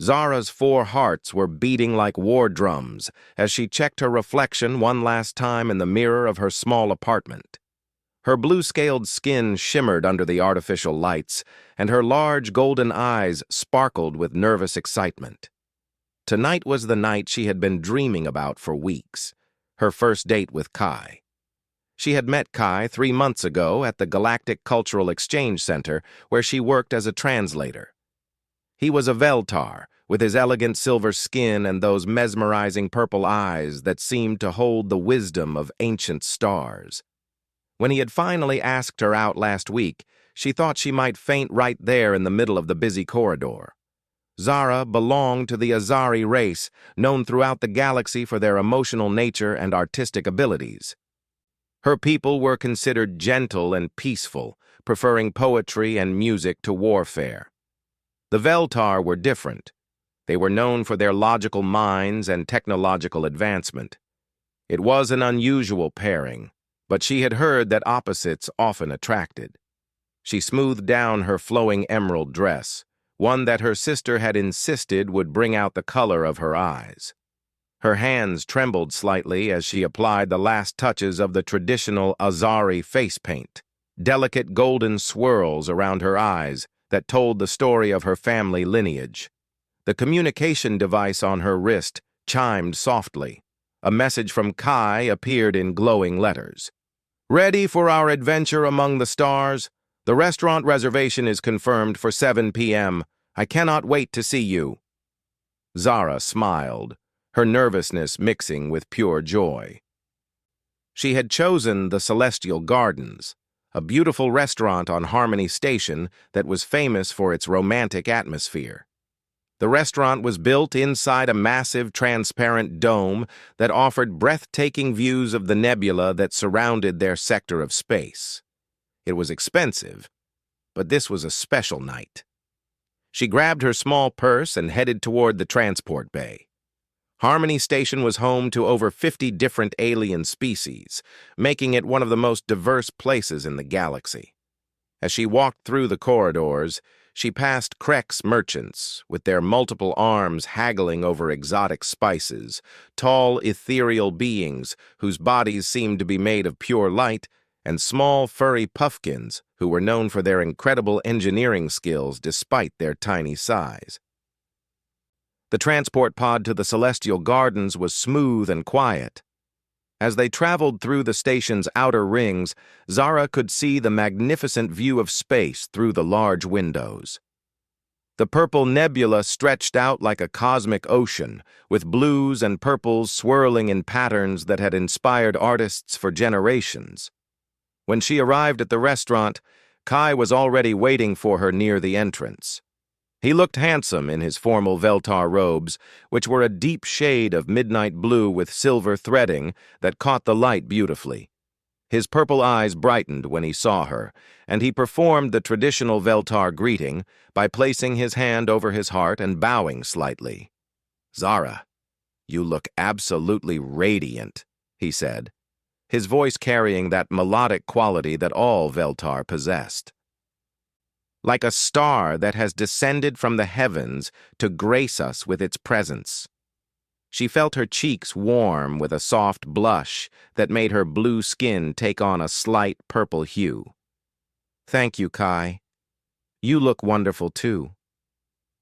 Zara's 4 hearts were beating like war drums as she checked her reflection one last time in the mirror of her small apartment. Her blue-scaled skin shimmered under the artificial lights, and her large golden eyes sparkled with nervous excitement. Tonight was the night she had been dreaming about for weeks, her first date with Kai. She had met Kai 3 months ago at the Galactic Cultural Exchange Center, where she worked as a translator. He was a Veltar, with his elegant silver skin and those mesmerizing purple eyes that seemed to hold the wisdom of ancient stars. When he had finally asked her out last week, she thought she might faint right there in the middle of the busy corridor. Zara belonged to the Azari race, known throughout the galaxy for their emotional nature and artistic abilities. Her people were considered gentle and peaceful, preferring poetry and music to warfare. The Veltar were different. They were known for their logical minds and technological advancement. It was an unusual pairing, but she had heard that opposites often attracted. She smoothed down her flowing emerald dress, one that her sister had insisted would bring out the color of her eyes. Her hands trembled slightly as she applied the last touches of the traditional Azari face paint, delicate golden swirls around her eyes that told the story of her family lineage. The communication device on her wrist chimed softly. A message from Kai appeared in glowing letters. "Ready for our adventure among the stars? The restaurant reservation is confirmed for 7 p.m. I cannot wait to see you." Zara smiled, her nervousness mixing with pure joy. She had chosen the Celestial Gardens, a beautiful restaurant on Harmony Station that was famous for its romantic atmosphere. The restaurant was built inside a massive transparent dome that offered breathtaking views of the nebula that surrounded their sector of space. It was expensive, but this was a special night. She grabbed her small purse and headed toward the transport bay. Harmony Station was home to over 50 different alien species, making it one of the most diverse places in the galaxy. As she walked through the corridors, she passed Krex merchants, with their multiple arms haggling over exotic spices, tall, ethereal beings whose bodies seemed to be made of pure light, and small, furry puffkins who were known for their incredible engineering skills despite their tiny size. The transport pod to the Celestial Gardens was smooth and quiet. As they traveled through the station's outer rings, Zara could see the magnificent view of space through the large windows. The purple nebula stretched out like a cosmic ocean, with blues and purples swirling in patterns that had inspired artists for generations. When she arrived at the restaurant, Kai was already waiting for her near the entrance. He looked handsome in his formal Veltar robes, which were a deep shade of midnight blue with silver threading that caught the light beautifully. His purple eyes brightened when he saw her, and he performed the traditional Veltar greeting by placing his hand over his heart and bowing slightly. "Zara, you look absolutely radiant," he said, his voice carrying that melodic quality that all Veltar possessed. "Like a star that has descended from the heavens to grace us with its presence." She felt her cheeks warm with a soft blush that made her blue skin take on a slight purple hue. "Thank you, Kai. You look wonderful, too."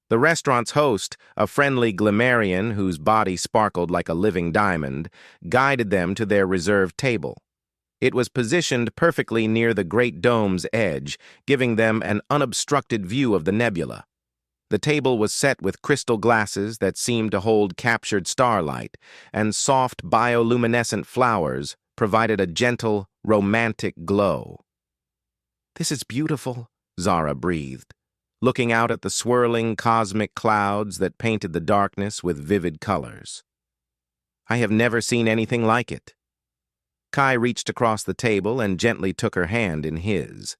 The restaurant's host, a friendly Glimmerian whose body sparkled like a living diamond, guided them to their reserved table. It was positioned perfectly near the great dome's edge, giving them an unobstructed view of the nebula. The table was set with crystal glasses that seemed to hold captured starlight, and soft bioluminescent flowers provided a gentle, romantic glow. "This is beautiful," Zara breathed, looking out at the swirling cosmic clouds that painted the darkness with vivid colors. "I have never seen anything like it." Kai reached across the table and gently took her hand in his.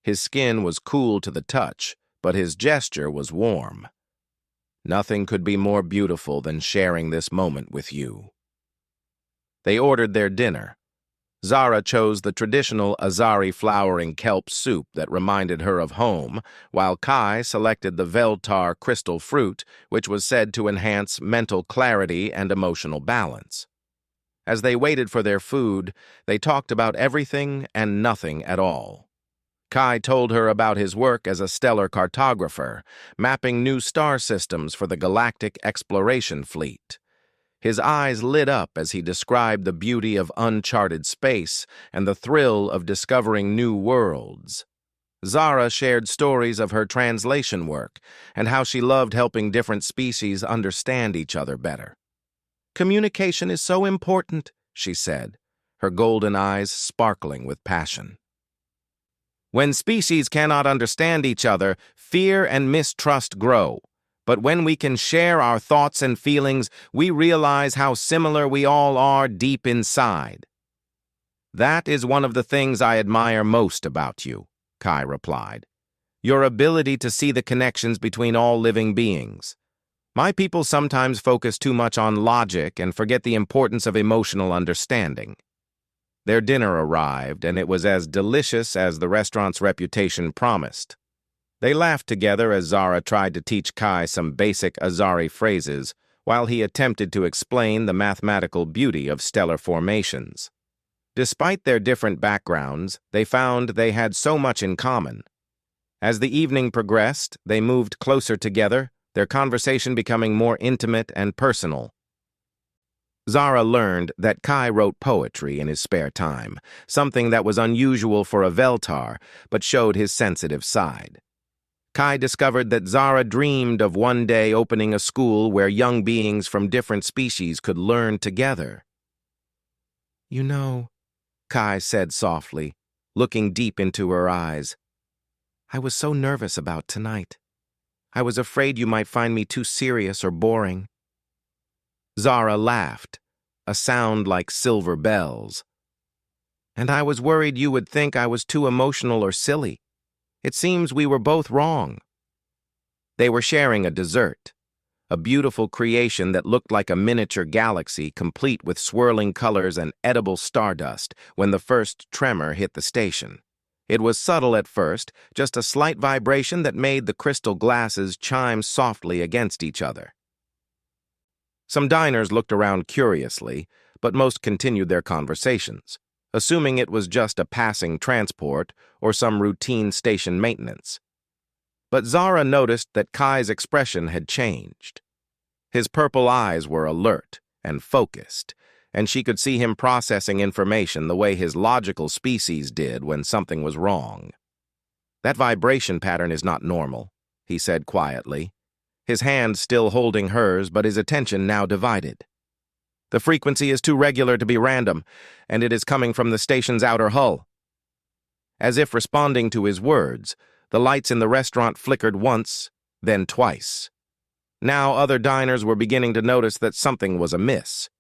His skin was cool to the touch, but his gesture was warm. "Nothing could be more beautiful than sharing this moment with you." They ordered their dinner. Zara chose the traditional Azari flowering kelp soup that reminded her of home, while Kai selected the Veltar crystal fruit, which was said to enhance mental clarity and emotional balance. As they waited for their food, they talked about everything and nothing at all. Kai told her about his work as a stellar cartographer, mapping new star systems for the Galactic Exploration Fleet. His eyes lit up as he described the beauty of uncharted space and the thrill of discovering new worlds. Zara shared stories of her translation work and how she loved helping different species understand each other better. "Communication is so important," she said, her golden eyes sparkling with passion. "When species cannot understand each other, fear and mistrust grow. But when we can share our thoughts and feelings, we realize how similar we all are deep inside." "That is one of the things I admire most about you," Kai replied. "Your ability to see the connections between all living beings. My people sometimes focus too much on logic and forget the importance of emotional understanding." Their dinner arrived, and it was as delicious as the restaurant's reputation promised. They laughed together as Zara tried to teach Kai some basic Azari phrases, while he attempted to explain the mathematical beauty of stellar formations. Despite their different backgrounds, they found they had so much in common. As the evening progressed, they moved closer together, their conversation becoming more intimate and personal. Zara learned that Kai wrote poetry in his spare time, something that was unusual for a Veltar, but showed his sensitive side. Kai discovered that Zara dreamed of one day opening a school where young beings from different species could learn together. "You know," Kai said softly, looking deep into her eyes, "I was so nervous about tonight. I was afraid you might find me too serious or boring." Zara laughed, a sound like silver bells. "And I was worried you would think I was too emotional or silly. It seems we were both wrong." They were sharing a dessert, a beautiful creation that looked like a miniature galaxy complete with swirling colors and edible stardust when the first tremor hit the station. It was subtle at first, just a slight vibration that made the crystal glasses chime softly against each other. Some diners looked around curiously, but most continued their conversations, assuming it was just a passing transport or some routine station maintenance. But Zara noticed that Kai's expression had changed. His purple eyes were alert and focused, and she could see him processing information the way his logical species did when something was wrong. "That vibration pattern is not normal," he said quietly, his hand still holding hers but his attention now divided. "The frequency is too regular to be random, and it is coming from the station's outer hull." As if responding to his words, the lights in the restaurant flickered once, then twice. Now other diners were beginning to notice that something was amiss.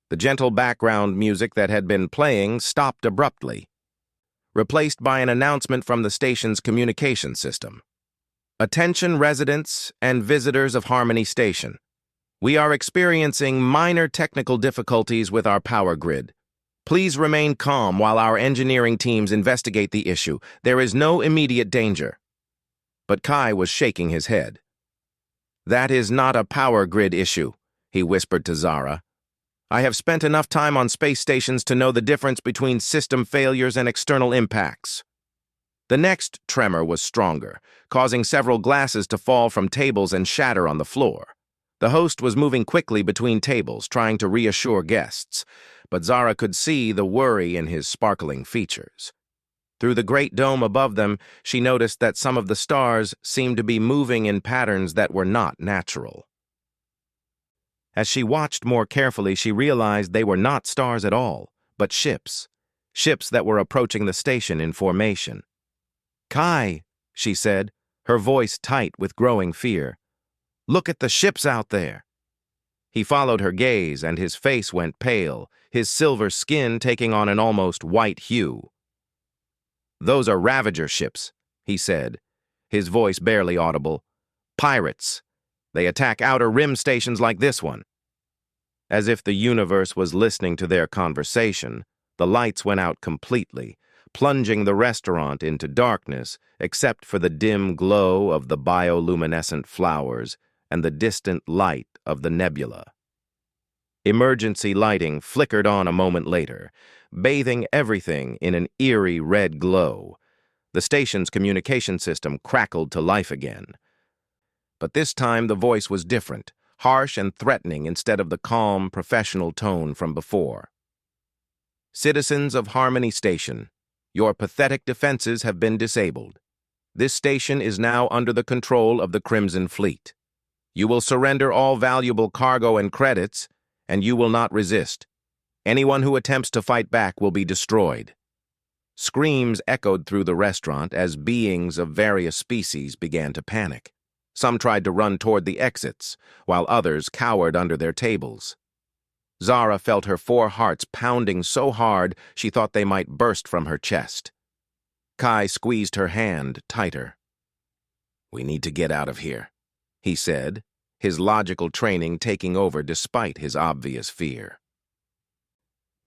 The gentle background music that had been playing stopped abruptly, replaced by an announcement from the station's communication system. "Attention residents and visitors of Harmony Station. We are experiencing minor technical difficulties with our power grid. Please remain calm while our engineering teams investigate the issue. There is no immediate danger." But Kai was shaking his head. "That is not a power grid issue," he whispered to Zara. "I have spent enough time on space stations to know the difference between system failures and external impacts." The next tremor was stronger, causing several glasses to fall from tables and shatter on the floor. The host was moving quickly between tables, trying to reassure guests, but Zara could see the worry in his sparkling features. Through the great dome above them, she noticed that some of the stars seemed to be moving in patterns that were not natural. As she watched more carefully, she realized they were not stars at all, but ships that were approaching the station in formation. "Kai," she said, her voice tight with growing fear. "Look at the ships out there." He followed her gaze, and his face went pale, his silver skin taking on an almost white hue. "Those are Ravager ships," he said, his voice barely audible. "Pirates. They attack outer rim stations like this one." As if the universe was listening to their conversation, The lights went out completely, plunging the restaurant into darkness except for the dim glow of the bioluminescent flowers and the distant light of the nebula. Emergency lighting flickered on a moment later, bathing everything in an eerie red glow. The station's communication system crackled to life again. But this time the voice was different, harsh and threatening instead of the calm, professional tone from before. Citizens of Harmony Station, your pathetic defenses have been disabled. This station is now under the control of the Crimson Fleet. You will surrender all valuable cargo and credits, and you will not resist. Anyone who attempts to fight back will be destroyed. Screams echoed through the restaurant as beings of various species began to panic. Some tried to run toward the exits, while others cowered under their tables. Zara felt her 4 hearts pounding so hard she thought they might burst from her chest. Kai squeezed her hand tighter. "We need to get out of here," he said, his logical training taking over despite his obvious fear.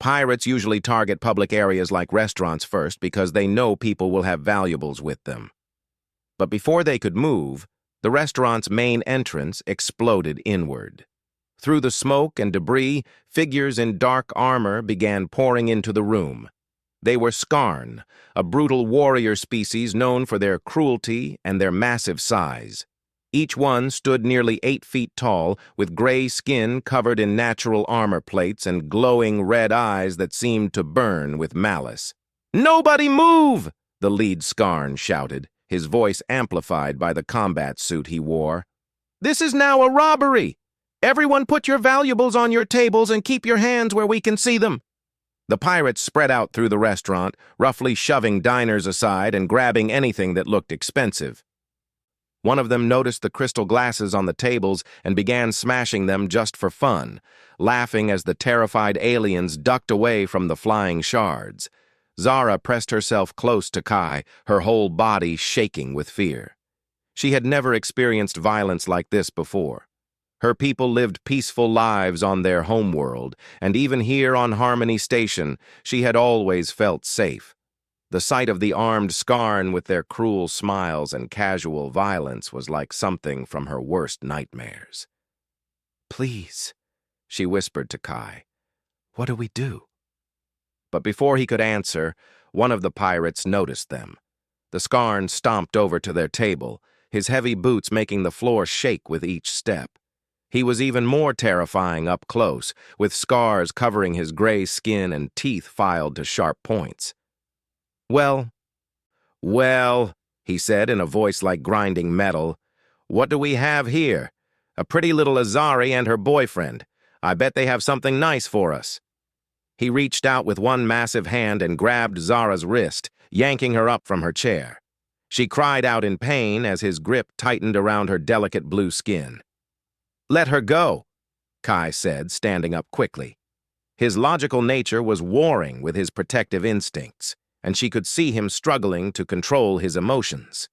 Pirates usually target public areas like restaurants first because they know people will have valuables with them. But before they could move, the restaurant's main entrance exploded inward. Through the smoke and debris, figures in dark armor began pouring into the room. They were Skarn, a brutal warrior species known for their cruelty and their massive size. Each one stood nearly 8 feet tall, with gray skin covered in natural armor plates and glowing red eyes that seemed to burn with malice. "Nobody move!" the lead Skarn shouted, his voice amplified by the combat suit he wore. "This is now a robbery! Everyone put your valuables on your tables and keep your hands where we can see them." The pirates spread out through the restaurant, roughly shoving diners aside and grabbing anything that looked expensive. One of them noticed the crystal glasses on the tables and began smashing them just for fun, laughing as the terrified aliens ducked away from the flying shards. Zara pressed herself close to Kai, her whole body shaking with fear. She had never experienced violence like this before. Her people lived peaceful lives on their homeworld, and even here on Harmony Station, she had always felt safe. The sight of the armed Skarn with their cruel smiles and casual violence was like something from her worst nightmares. "Please," she whispered to Kai, "what do we do?" But before he could answer, one of the pirates noticed them. The Skarn stomped over to their table, his heavy boots making the floor shake with each step. He was even more terrifying up close, with scars covering his gray skin and teeth filed to sharp points. Well, he said in a voice like grinding metal, "what do we have here? A pretty little Azari and her boyfriend. I bet they have something nice for us." He reached out with one massive hand and grabbed Zara's wrist, yanking her up from her chair. She cried out in pain as his grip tightened around her delicate blue skin. "Let her go," Kai said, standing up quickly. His logical nature was warring with his protective instincts, and she could see him struggling to control his emotions.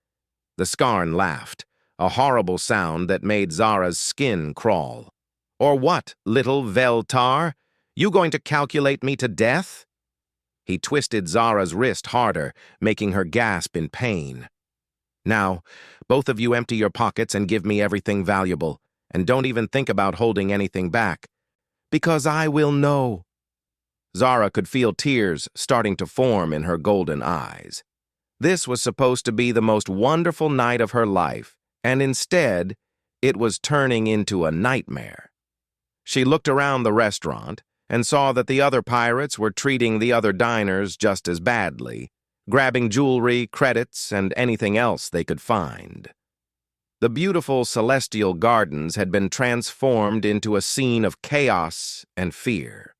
The Skarn laughed, a horrible sound that made Zara's skin crawl. "Or what, little Veltar? You going to calculate me to death?" He twisted Zara's wrist harder, making her gasp in pain. "Now, both of you empty your pockets and give me everything valuable, and don't even think about holding anything back. Because I will know." Zara could feel tears starting to form in her golden eyes. This was supposed to be the most wonderful night of her life, and instead, it was turning into a nightmare. She looked around the restaurant and saw that the other pirates were treating the other diners just as badly, grabbing jewelry, credits, and anything else they could find. The beautiful celestial gardens had been transformed into a scene of chaos and fear.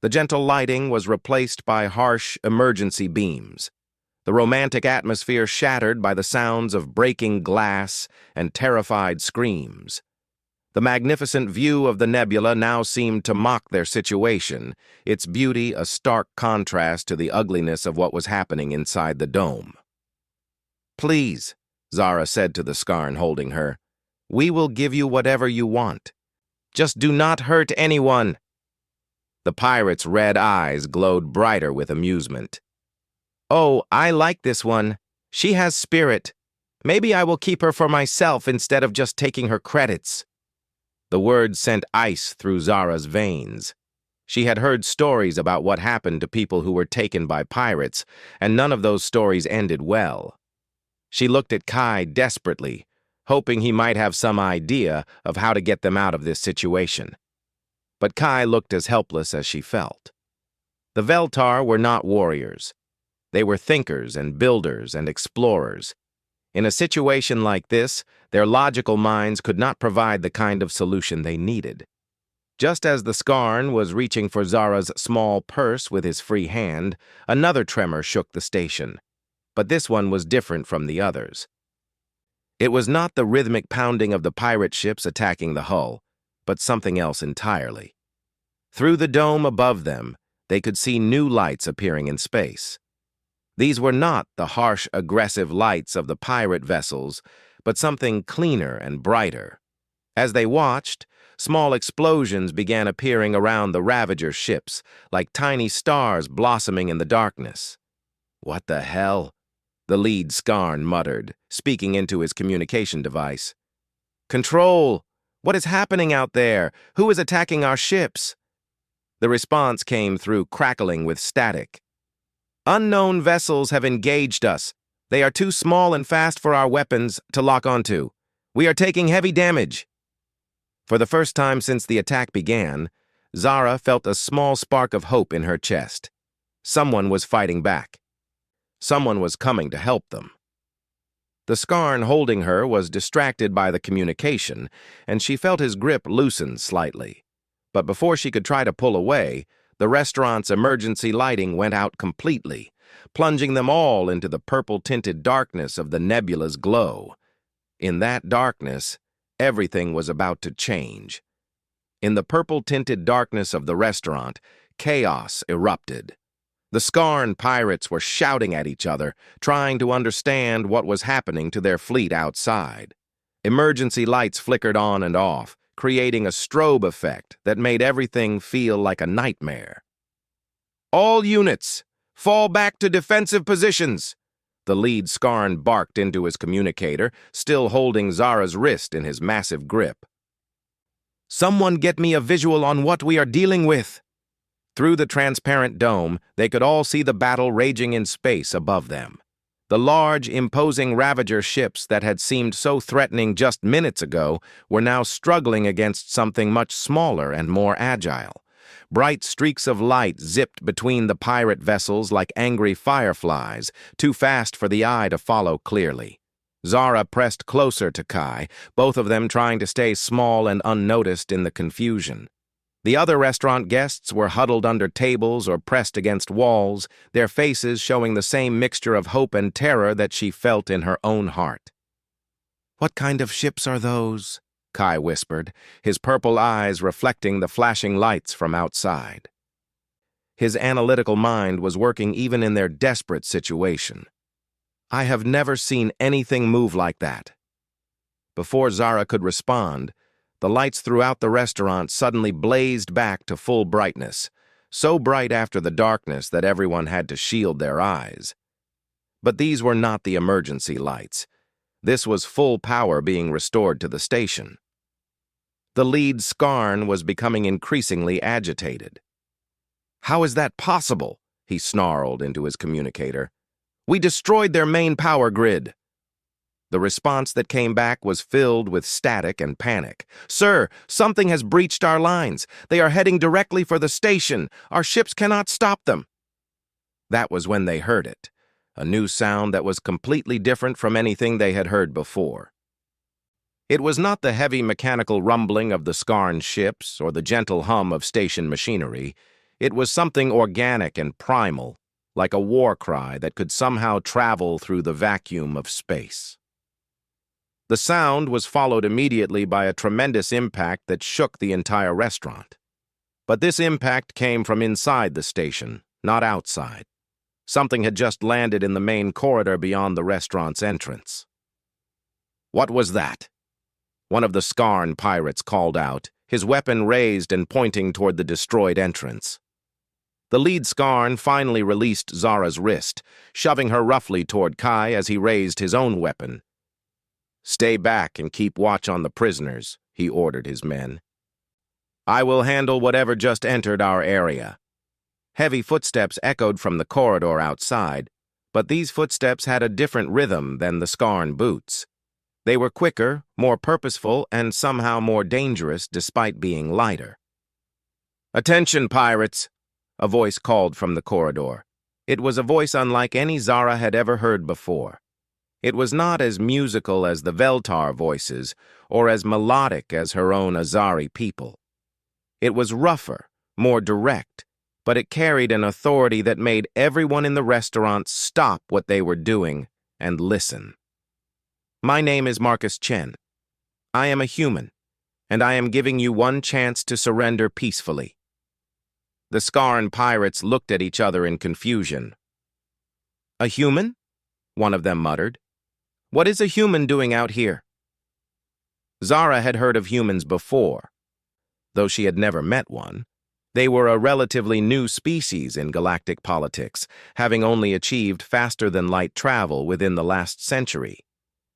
The gentle lighting was replaced by harsh emergency beams, the romantic atmosphere shattered by the sounds of breaking glass and terrified screams. The magnificent view of the nebula now seemed to mock their situation, its beauty a stark contrast to the ugliness of what was happening inside the dome. "Please," Zara said to the Skarn holding her, "we will give you whatever you want. Just do not hurt anyone." The pirate's red eyes glowed brighter with amusement. "Oh, I like this one. She has spirit. Maybe I will keep her for myself instead of just taking her credits." The words sent ice through Zara's veins. She had heard stories about what happened to people who were taken by pirates, and none of those stories ended well. She looked at Kai desperately, hoping he might have some idea of how to get them out of this situation. But Kai looked as helpless as she felt. The Veltar were not warriors. They were thinkers and builders and explorers. In a situation like this, their logical minds could not provide the kind of solution they needed. Just as the Skarn was reaching for Zara's small purse with his free hand, another tremor shook the station. But this one was different from the others. It was not the rhythmic pounding of the pirate ships attacking the hull, but something else entirely. Through the dome above them, they could see new lights appearing in space. These were not the harsh, aggressive lights of the pirate vessels, but something cleaner and brighter. As they watched, small explosions began appearing around the Ravager ships, like tiny stars blossoming in the darkness. "What the hell?" the lead Skarn muttered, speaking into his communication device. "Control! What is happening out there? Who is attacking our ships?" The response came through crackling with static. "Unknown vessels have engaged us. They are too small and fast for our weapons to lock onto. We are taking heavy damage." For the first time since the attack began, Zara felt a small spark of hope in her chest. Someone was fighting back. Someone was coming to help them. The Skarn holding her was distracted by the communication, and she felt his grip loosen slightly. But before she could try to pull away, the restaurant's emergency lighting went out completely, plunging them all into the purple-tinted darkness of the nebula's glow. In that darkness, everything was about to change. In the purple-tinted darkness of the restaurant, chaos erupted. The Skarn pirates were shouting at each other, trying to understand what was happening to their fleet outside. Emergency lights flickered on and off, creating a strobe effect that made everything feel like a nightmare. "All units, fall back to defensive positions," the lead Skarn barked into his communicator, still holding Zara's wrist in his massive grip. "Someone get me a visual on what we are dealing with." Through the transparent dome, they could all see the battle raging in space above them. The large, imposing Ravager ships that had seemed so threatening just minutes ago were now struggling against something much smaller and more agile. Bright streaks of light zipped between the pirate vessels like angry fireflies, too fast for the eye to follow clearly. Zara pressed closer to Kai, both of them trying to stay small and unnoticed in the confusion. The other restaurant guests were huddled under tables or pressed against walls, their faces showing the same mixture of hope and terror that she felt in her own heart. "What kind of ships are those?" Kai whispered, his purple eyes reflecting the flashing lights from outside. His analytical mind was working even in their desperate situation. "I have never seen anything move like that." Before Zara could respond, the lights throughout the restaurant suddenly blazed back to full brightness, so bright after the darkness that everyone had to shield their eyes. But these were not the emergency lights. This was full power being restored to the station. The lead Skarn was becoming increasingly agitated. "How is that possible?" he snarled into his communicator. "We destroyed their main power grid." The response that came back was filled with static and panic. "Sir, something has breached our lines. They are heading directly for the station. Our ships cannot stop them." That was when they heard it, a new sound that was completely different from anything they had heard before. It was not the heavy mechanical rumbling of the Skarn ships or the gentle hum of station machinery. It was something organic and primal, like a war cry that could somehow travel through the vacuum of space. The sound was followed immediately by a tremendous impact that shook the entire restaurant. But this impact came from inside the station, not outside. Something had just landed in the main corridor beyond the restaurant's entrance. "What was that?" One of the Skarn pirates called out, his weapon raised and pointing toward the destroyed entrance. The lead Skarn finally released Zara's wrist, shoving her roughly toward Kai as he raised his own weapon. "Stay back and keep watch on the prisoners," he ordered his men. "I will handle whatever just entered our area." Heavy footsteps echoed from the corridor outside, but these footsteps had a different rhythm than the Skarn boots. They were quicker, more purposeful, and somehow more dangerous despite being lighter. "Attention, pirates!" a voice called from the corridor. It was a voice unlike any Zara had ever heard before. It was not as musical as the Veltar voices, or as melodic as her own Azari people. It was rougher, more direct, but it carried an authority that made everyone in the restaurant stop what they were doing and listen. "My name is Marcus Chen. I am a human, and I am giving you one chance to surrender peacefully." The Skarn pirates looked at each other in confusion. "A human?" one of them muttered. "What is a human doing out here?" Zara had heard of humans before, though she had never met one. They were a relatively new species in galactic politics, having only achieved faster-than-light travel within the last century.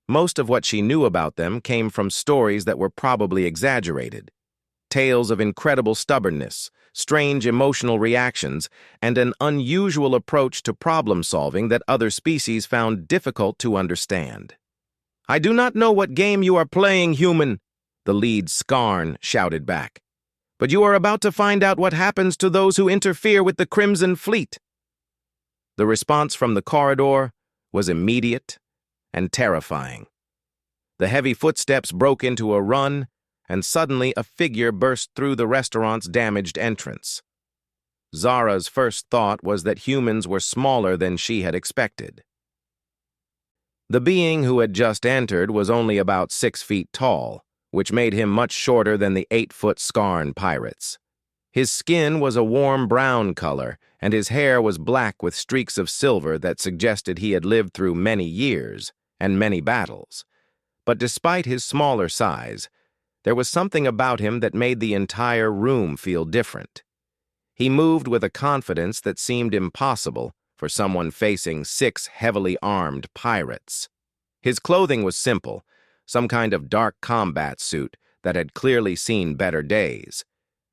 Most of what she knew about them came from stories that were probably exaggerated. Tales of incredible stubbornness, strange emotional reactions, and an unusual approach to problem-solving that other species found difficult to understand. "I do not know what game you are playing, human," the lead Skarn shouted back. "But you are about to find out what happens to those who interfere with the Crimson Fleet." The response from the corridor was immediate and terrifying. The heavy footsteps broke into a run, and suddenly a figure burst through the restaurant's damaged entrance. Zara's first thought was that humans were smaller than she had expected. The being who had just entered was only about 6 feet tall, which made him much shorter than the 8-foot Skarn pirates. His skin was a warm brown color, and his hair was black with streaks of silver that suggested he had lived through many years and many battles. But despite his smaller size, there was something about him that made the entire room feel different. He moved with a confidence that seemed impossible for someone facing 6 heavily armed pirates. His clothing was simple, some kind of dark combat suit that had clearly seen better days.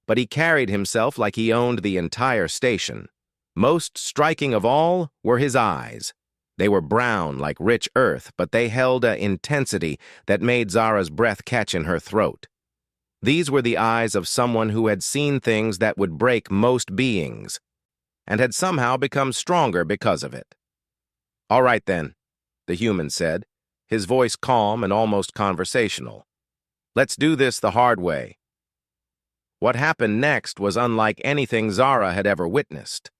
But he carried himself like he owned the entire station. Most striking of all were his eyes. They were brown like rich earth, but they held an intensity that made Zara's breath catch in her throat. These were the eyes of someone who had seen things that would break most beings, and had somehow become stronger because of it. "All right then," the human said, his voice calm and almost conversational. "Let's do this the hard way." What happened next was unlike anything Zara had ever witnessed.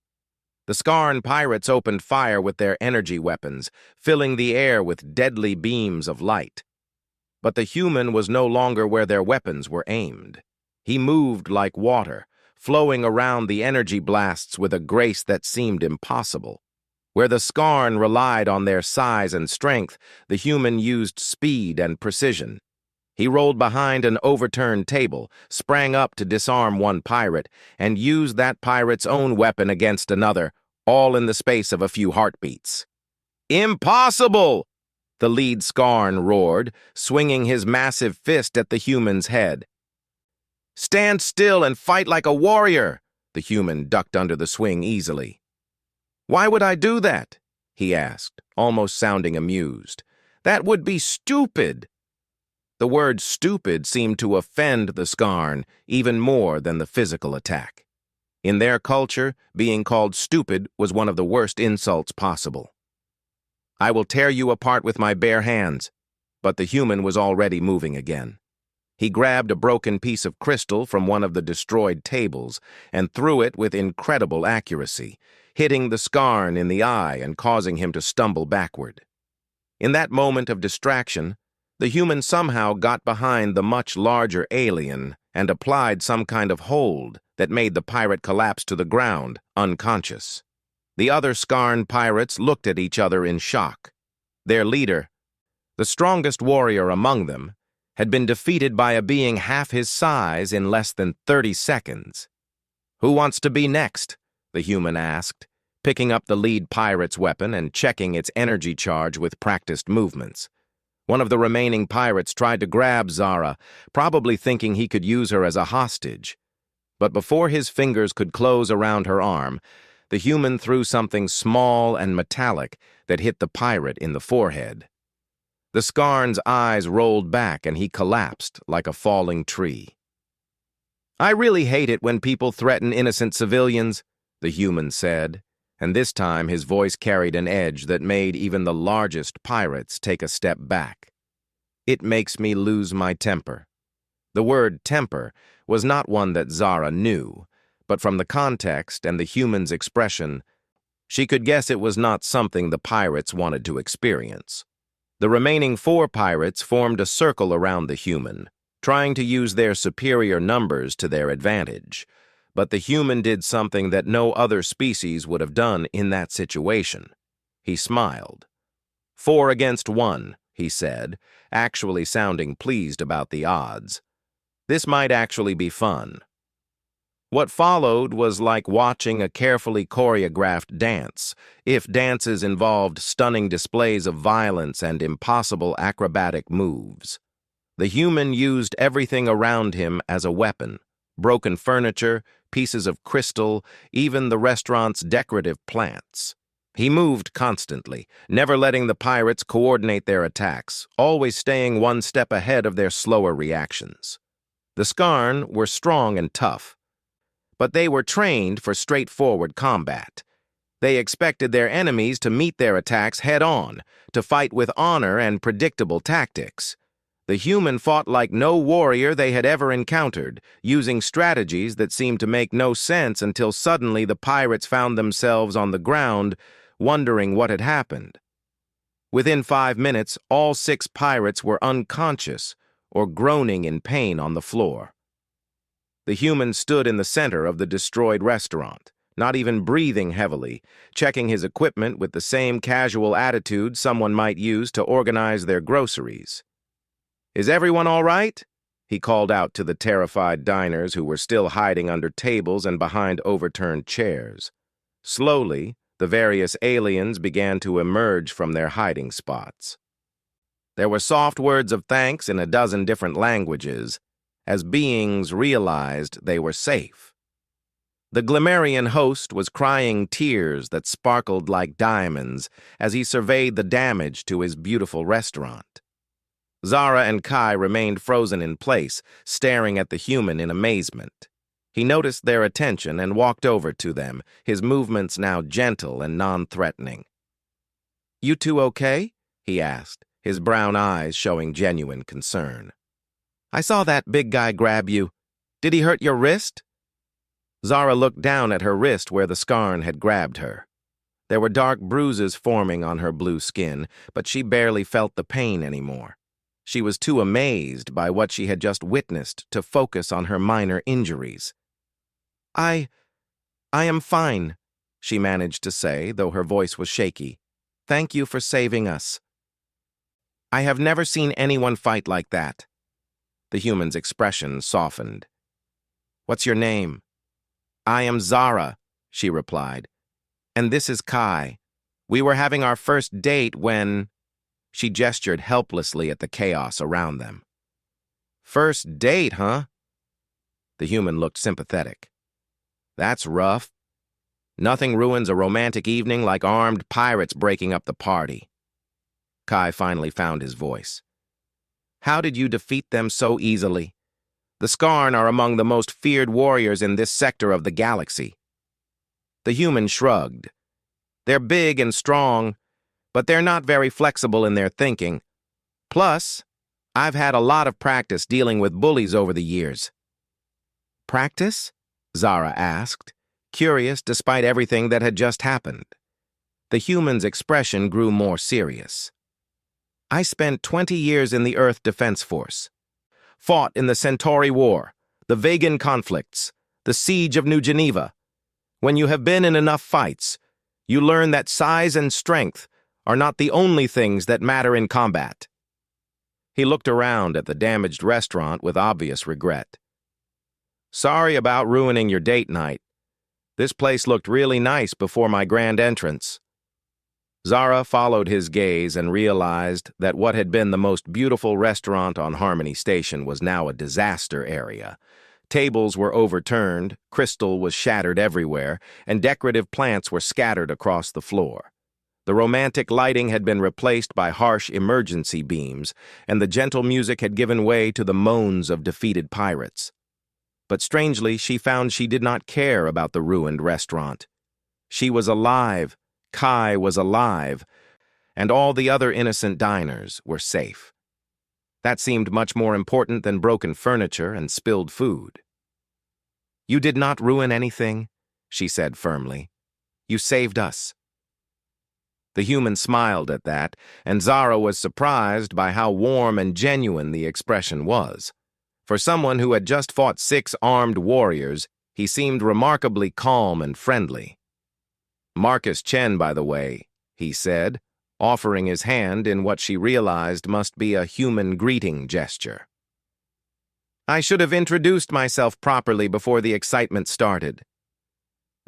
The Skarn pirates opened fire with their energy weapons, filling the air with deadly beams of light. But the human was no longer where their weapons were aimed. He moved like water, flowing around the energy blasts with a grace that seemed impossible. Where the Skarn relied on their size and strength, the human used speed and precision. He rolled behind an overturned table, sprang up to disarm one pirate, and used that pirate's own weapon against another, all in the space of a few heartbeats. "Impossible!" the lead Skarn roared, swinging his massive fist at the human's head. "Stand still and fight like a warrior!" The human ducked under the swing easily. "Why would I do that?" he asked, almost sounding amused. "That would be stupid." The word stupid seemed to offend the Skarn even more than the physical attack. In their culture, being called stupid was one of the worst insults possible. "I will tear you apart with my bare hands," but the human was already moving again. He grabbed a broken piece of crystal from one of the destroyed tables and threw it with incredible accuracy, hitting the Skarn in the eye and causing him to stumble backward. In that moment of distraction, the human somehow got behind the much larger alien and applied some kind of hold that made the pirate collapse to the ground, unconscious. The other Skarn pirates looked at each other in shock. Their leader, the strongest warrior among them, had been defeated by a being half his size in less than 30 seconds. "Who wants to be next?" the human asked, picking up the lead pirate's weapon and checking its energy charge with practiced movements. One of the remaining pirates tried to grab Zara, probably thinking he could use her as a hostage. But before his fingers could close around her arm, the human threw something small and metallic that hit the pirate in the forehead. The Scarn's eyes rolled back and he collapsed like a falling tree. "I really hate it when people threaten innocent civilians," the human said, and this time his voice carried an edge that made even the largest pirates take a step back. "It makes me lose my temper." The word temper was not one that Zara knew, but from the context and the human's expression, she could guess it was not something the pirates wanted to experience. The remaining 4 pirates formed a circle around the human, trying to use their superior numbers to their advantage. But the human did something that no other species would have done in that situation. He smiled. 4 against 1, he said, actually sounding pleased about the odds. This might actually be fun. What followed was like watching a carefully choreographed dance, if dances involved stunning displays of violence and impossible acrobatic moves. The human used everything around him as a weapon: broken furniture, pieces of crystal, even the restaurant's decorative plants. He moved constantly, never letting the pirates coordinate their attacks, always staying one step ahead of their slower reactions. The Scarn were strong and tough, but they were trained for straightforward combat. They expected their enemies to meet their attacks head-on, to fight with honor and predictable tactics. The human fought like no warrior they had ever encountered, using strategies that seemed to make no sense until suddenly the pirates found themselves on the ground, wondering what had happened. Within 5 minutes, all 6 pirates were unconscious or groaning in pain on the floor. The human stood in the center of the destroyed restaurant, not even breathing heavily, checking his equipment with the same casual attitude someone might use to organize their groceries. "Is everyone all right?" he called out to the terrified diners who were still hiding under tables and behind overturned chairs. Slowly, the various aliens began to emerge from their hiding spots. There were soft words of thanks in a dozen different languages, as beings realized they were safe. The Glimmerian host was crying tears that sparkled like diamonds as he surveyed the damage to his beautiful restaurant. Zara and Kai remained frozen in place, staring at the human in amazement. He noticed their attention and walked over to them, his movements now gentle and non-threatening. "You two okay?" he asked, his brown eyes showing genuine concern. "I saw that big guy grab you. Did he hurt your wrist?" Zara looked down at her wrist where the Scarn had grabbed her. There were dark bruises forming on her blue skin, but she barely felt the pain anymore. She was too amazed by what she had just witnessed to focus on her minor injuries. I am fine," she managed to say, though her voice was shaky. "Thank you for saving us." "I have never seen anyone fight like that." The human's expression softened. "What's your name?" "I am Zara," she replied. "And this is Kai. We were having our first date when—" She gestured helplessly at the chaos around them. "First date, huh?" The human looked sympathetic. "That's rough. Nothing ruins a romantic evening like armed pirates breaking up the party." Kai finally found his voice. "How did you defeat them so easily? The Scarn are among the most feared warriors in this sector of the galaxy." The human shrugged. "They're big and strong, but they're not very flexible in their thinking. Plus, I've had a lot of practice dealing with bullies over the years." "Practice?" Zara asked, curious despite everything that had just happened. The human's expression grew more serious. "I spent 20 years in the Earth Defense Force. Fought in the Centauri War, the Vegan conflicts, the Siege of New Geneva. When you have been in enough fights, you learn that size and strength are not the only things that matter in combat." He looked around at the damaged restaurant with obvious regret. "Sorry about ruining your date night. This place looked really nice before my grand entrance. Zara followed his gaze and realized that what had been the most beautiful restaurant on Harmony Station was now a disaster area. Tables were overturned, crystal was shattered everywhere, and decorative plants were scattered across the floor. The romantic lighting had been replaced by harsh emergency beams, and the gentle music had given way to the moans of defeated pirates. But strangely, she found she did not care about the ruined restaurant. She was alive, Kai was alive, and all the other innocent diners were safe. That seemed much more important than broken furniture and spilled food. "You did not ruin anything," she said firmly. "You saved us." The human smiled at that, and Zara was surprised by how warm and genuine the expression was. For someone who had just fought 6 armed warriors, he seemed remarkably calm and friendly. "Marcus Chen, by the way," he said, offering his hand in what she realized must be a human greeting gesture. "I should have introduced myself properly before the excitement started."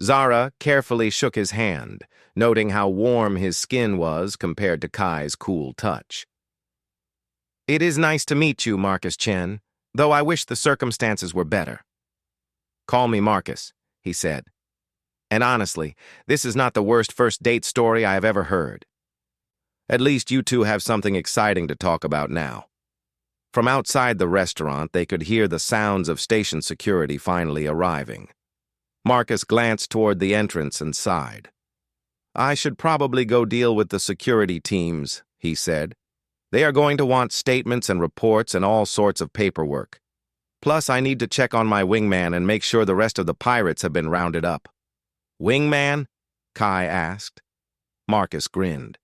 Zara carefully shook his hand, noting how warm his skin was compared to Kai's cool touch. "It is nice to meet you, Marcus Chen, though I wish the circumstances were better." "Call me Marcus," he said. "And honestly, this is not the worst first date story I have ever heard. At least you two have something exciting to talk about now." From outside the restaurant, they could hear the sounds of station security finally arriving. Marcus glanced toward the entrance and sighed. "I should probably go deal with the security teams," he said. "They are going to want statements and reports and all sorts of paperwork. Plus, I need to check on my wingman and make sure the rest of the pirates have been rounded up." "Wingman?" Kai asked. Marcus grinned.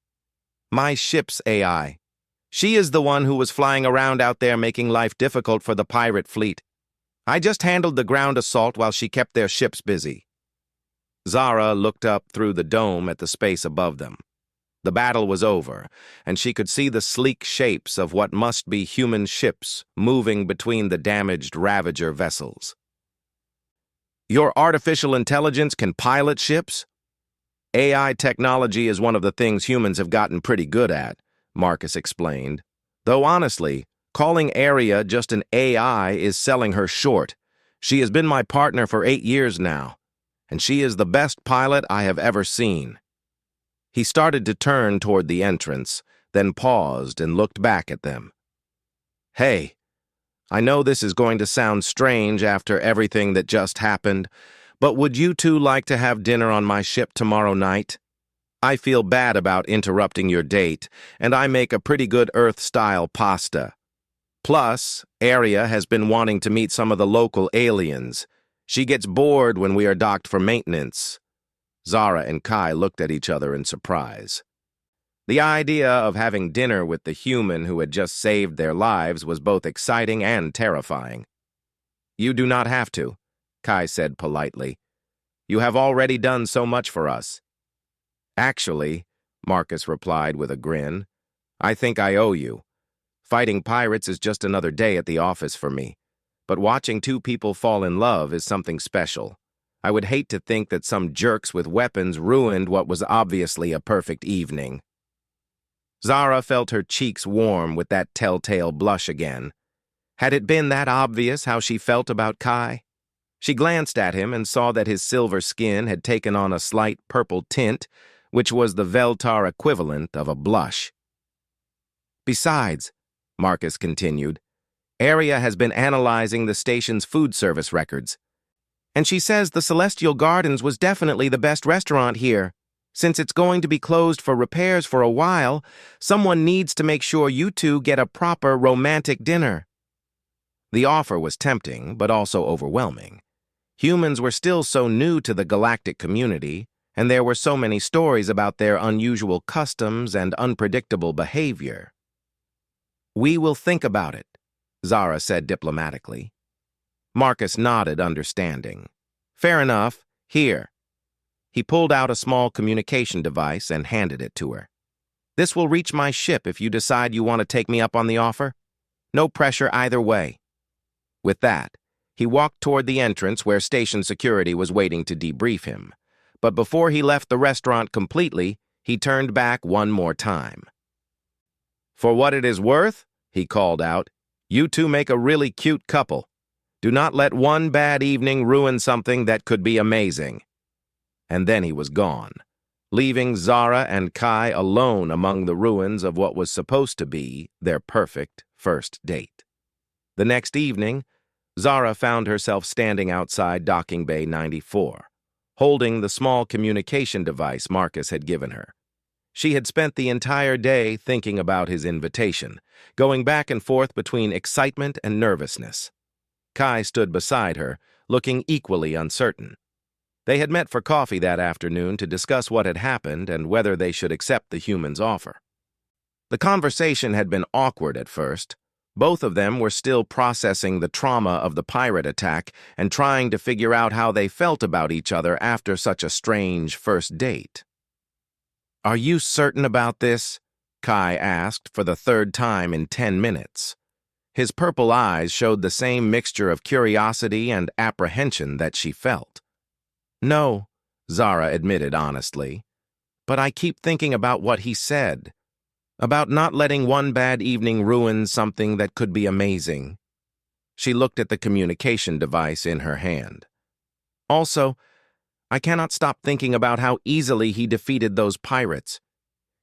"My ship's AI. She is the one who was flying around out there making life difficult for the pirate fleet. I just handled the ground assault while she kept their ships busy." Zara looked up through the dome at the space above them. The battle was over, and she could see the sleek shapes of what must be human ships moving between the damaged Ravager vessels. "Your artificial intelligence can pilot ships?" "AI technology is one of the things humans have gotten pretty good at," Marcus explained. "Though honestly, calling Aria just an AI is selling her short. She has been my partner for 8 years now, and she is the best pilot I have ever seen." He started to turn toward the entrance, then paused and looked back at them. "Hey, I know this is going to sound strange after everything that just happened, but would you two like to have dinner on my ship tomorrow night? I feel bad about interrupting your date, and I make a pretty good Earth-style pasta. Plus, Aria has been wanting to meet some of the local aliens. She gets bored when we are docked for maintenance." Zara and Kai looked at each other in surprise. The idea of having dinner with the human who had just saved their lives was both exciting and terrifying. "You do not have to," Kai said politely. "You have already done so much for us." "Actually," Marcus replied with a grin, "I think I owe you. Fighting pirates is just another day at the office for me, but watching 2 people fall in love is something special. I would hate to think that some jerks with weapons ruined what was obviously a perfect evening." Zara felt her cheeks warm with that telltale blush again. Had it been that obvious how she felt about Kai? She glanced at him and saw that his silver skin had taken on a slight purple tint, which was the Veltar equivalent of a blush. "Besides," Marcus continued, "Aria has been analyzing the station's food service records, and she says the Celestial Gardens was definitely the best restaurant here. Since it's going to be closed for repairs for a while, someone needs to make sure you two get a proper romantic dinner." The offer was tempting, but also overwhelming. Humans were still so new to the galactic community, and there were so many stories about their unusual customs and unpredictable behavior. "We will think about it," Zara said diplomatically. Marcus nodded, understanding. "Fair enough. Here." He pulled out a small communication device and handed it to her. "This will reach my ship if you decide you want to take me up on the offer. No pressure either way." With that, He walked toward the entrance where station security was waiting to debrief him. But before he left the restaurant completely, he turned back one more time. "For what it is worth," he called out, "you two make a really cute couple. Do not let one bad evening ruin something that could be amazing." And then he was gone, leaving Zara and Kai alone among the ruins of what was supposed to be their perfect first date. The next evening, Zara found herself standing outside Docking Bay 94, holding the small communication device Marcus had given her. She had spent the entire day thinking about his invitation, going back and forth between excitement and nervousness. Kai stood beside her, looking equally uncertain. They had met for coffee that afternoon to discuss what had happened and whether they should accept the human's offer. The conversation had been awkward at first. Both of them were still processing the trauma of the pirate attack and trying to figure out how they felt about each other after such a strange first date. "Are you certain about this?" Kai asked for the third time in 10 minutes. His purple eyes showed the same mixture of curiosity and apprehension that she felt. "No," Zara admitted honestly, "but I keep thinking about what he said, about not letting one bad evening ruin something that could be amazing." She looked at the communication device in her hand. "Also, I cannot stop thinking about how easily he defeated those pirates.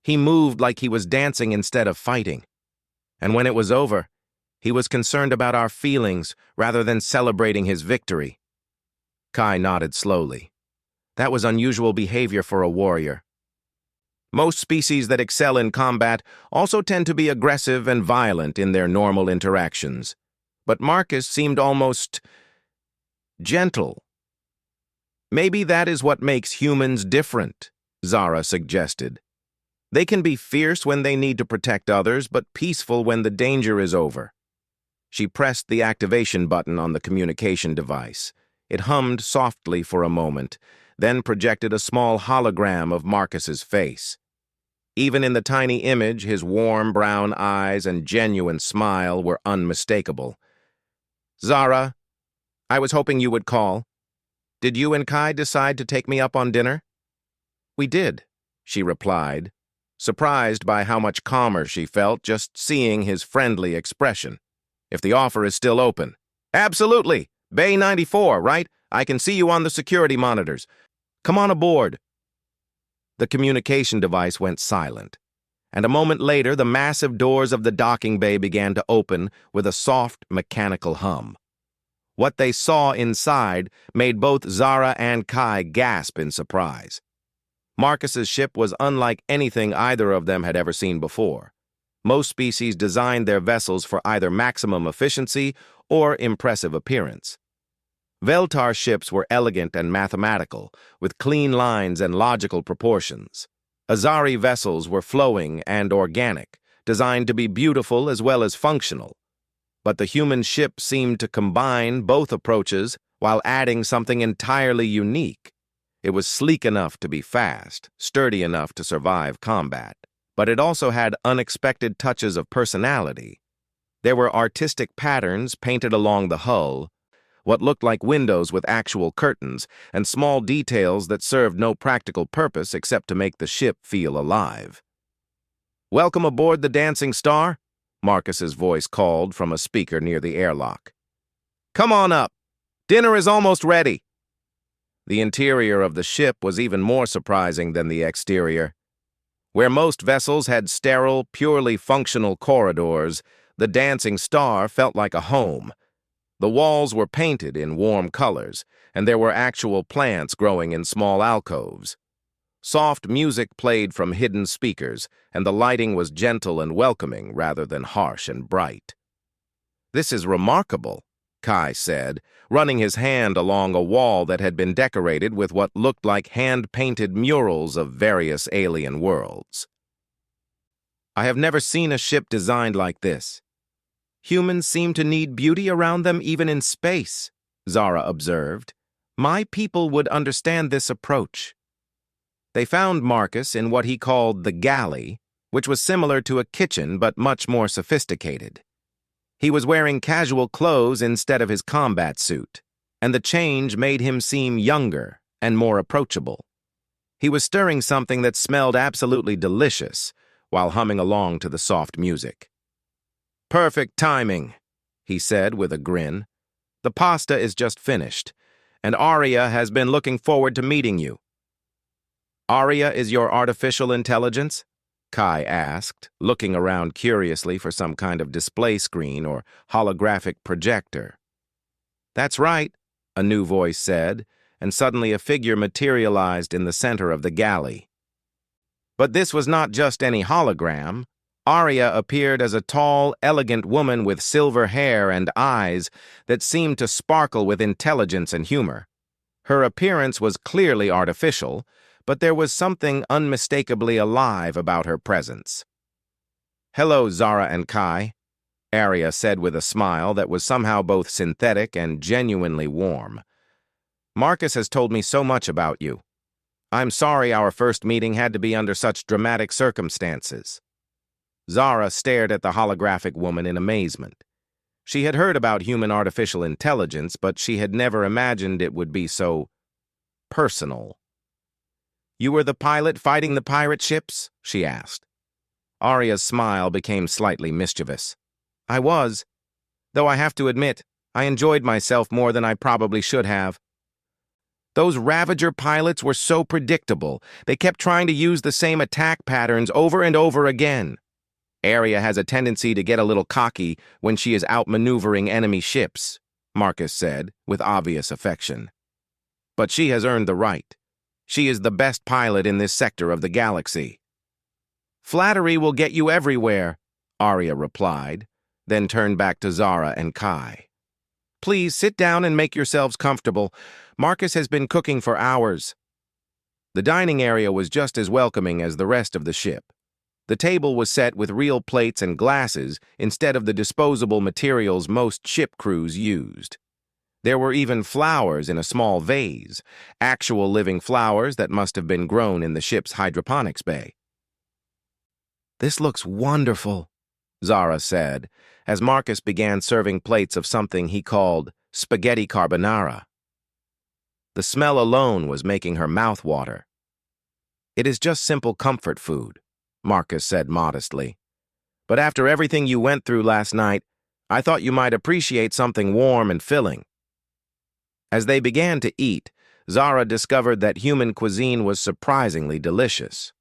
He moved like he was dancing instead of fighting. And when it was over, he was concerned about our feelings rather than celebrating his victory." Kai nodded slowly. That was unusual behavior for a warrior. Most species that excel in combat also tend to be aggressive and violent in their normal interactions. But Marcus seemed almost gentle. "Maybe that is what makes humans different," Zara suggested. "They can be fierce when they need to protect others, but peaceful when the danger is over." She pressed the activation button on the communication device. It hummed softly for a moment, then projected a small hologram of Marcus's face. Even in the tiny image, his warm brown eyes and genuine smile were unmistakable. "Zara, I was hoping you would call. Did you and Kai decide to take me up on dinner?" "We did," she replied, surprised by how much calmer she felt just seeing his friendly expression. "If the offer is still open." "Absolutely! Bay 94, right? I can see you on the security monitors. Come on aboard." The communication device went silent, and a moment later the massive doors of the docking bay began to open with a soft, mechanical hum. What they saw inside made both Zara and Kai gasp in surprise. Marcus's ship was unlike anything either of them had ever seen before. Most species designed their vessels for either maximum efficiency or impressive appearance. Veltar ships were elegant and mathematical, with clean lines and logical proportions. Azari vessels were flowing and organic, designed to be beautiful as well as functional. But the human ship seemed to combine both approaches while adding something entirely unique. It was sleek enough to be fast, sturdy enough to survive combat, but it also had unexpected touches of personality. There were artistic patterns painted along the hull, what looked like windows with actual curtains, and small details that served no practical purpose except to make the ship feel alive. "Welcome aboard the Dancing Star," Marcus's voice called from a speaker near the airlock. "Come on up. Dinner is almost ready." The interior of the ship was even more surprising than the exterior. Where most vessels had sterile, purely functional corridors, the Dancing Star felt like a home. The walls were painted in warm colors, and there were actual plants growing in small alcoves. Soft music played from hidden speakers, and the lighting was gentle and welcoming rather than harsh and bright. "This is remarkable," Kai said, running his hand along a wall that had been decorated with what looked like hand-painted murals of various alien worlds. "I have never seen a ship designed like this. Humans seem to need beauty around them even in space," Zara observed. "My people would understand this approach." They found Marcus in what he called the galley, which was similar to a kitchen but much more sophisticated. He was wearing casual clothes instead of his combat suit, and the change made him seem younger and more approachable. He was stirring something that smelled absolutely delicious while humming along to the soft music. "Perfect timing," he said with a grin. "The pasta is just finished, and Arya has been looking forward to meeting you." "Arya is your artificial intelligence?" Kai asked, looking around curiously for some kind of display screen or holographic projector. "That's right," a new voice said, and suddenly a figure materialized in the center of the galley. But this was not just any hologram. Arya appeared as a tall, elegant woman with silver hair and eyes that seemed to sparkle with intelligence and humor. Her appearance was clearly artificial, but there was something unmistakably alive about her presence. "Hello, Zara and Kai," Arya said with a smile that was somehow both synthetic and genuinely warm. "Marcus has told me so much about you. I'm sorry our first meeting had to be under such dramatic circumstances." Zara stared at the holographic woman in amazement. She had heard about human artificial intelligence, but she had never imagined it would be so personal. "You were the pilot fighting the pirate ships?" she asked. Arya's smile became slightly mischievous. "I was. Though I have to admit, I enjoyed myself more than I probably should have. Those Ravager pilots were so predictable. They kept trying to use the same attack patterns over and over again. Arya has a tendency to get a little cocky when she is outmaneuvering enemy ships," Marcus said, with obvious affection. "But she has earned the right. She is the best pilot in this sector of the galaxy." "Flattery will get you everywhere," Arya replied, then turned back to Zara and Kai. "Please sit down and make yourselves comfortable. Marcus has been cooking for hours." The dining area was just as welcoming as the rest of the ship. The table was set with real plates and glasses instead of the disposable materials most ship crews used. There were even flowers in a small vase, actual living flowers that must have been grown in the ship's hydroponics bay. "This looks wonderful," Zara said, as Marcus began serving plates of something he called spaghetti carbonara. The smell alone was making her mouth water. "It is just simple comfort food," Marcus said modestly. "But after everything you went through last night, I thought you might appreciate something warm and filling." As they began to eat, Zara discovered that human cuisine was surprisingly delicious.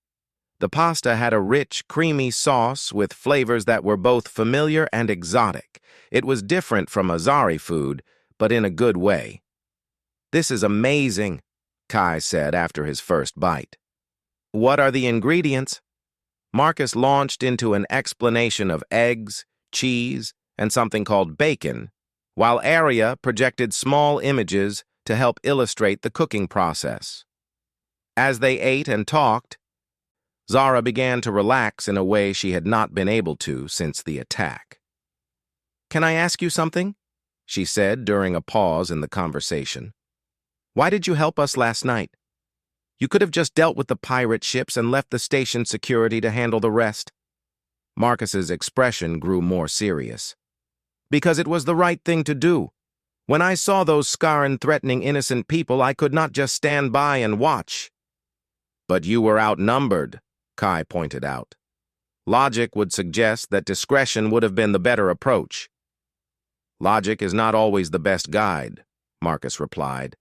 The pasta had a rich, creamy sauce with flavors that were both familiar and exotic. It was different from Azari food, but in a good way. "This is amazing," Kai said after his first bite. "What are the ingredients?" Marcus launched into an explanation of eggs, cheese, and something called bacon, while Arya projected small images to help illustrate the cooking process. As they ate and talked, Zara began to relax in a way she had not been able to since the attack. "Can I ask you something?" she said during a pause in the conversation. "Why did you help us last night? You could have just dealt with the pirate ships and left the station security to handle the rest." Marcus's expression grew more serious. "Because it was the right thing to do. When I saw those Scarran threatening innocent people, I could not just stand by and watch." "But you were outnumbered," Kai pointed out. "Logic would suggest that discretion would have been the better approach." "Logic is not always the best guide," Marcus replied.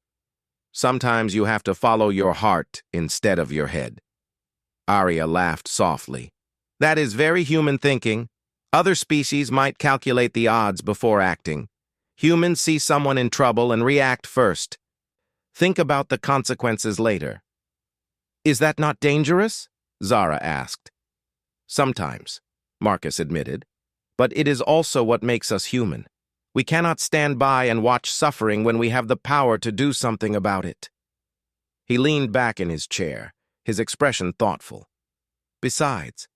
"Sometimes you have to follow your heart instead of your head." Arya laughed softly. "That is very human thinking. Other species might calculate the odds before acting. Humans see someone in trouble and react first. Think about the consequences later." "Is that not dangerous?" Zara asked. "Sometimes," Marcus admitted. "But it is also what makes us human. We cannot stand by and watch suffering when we have the power to do something about it." He leaned back in his chair, his expression thoughtful. "Besides,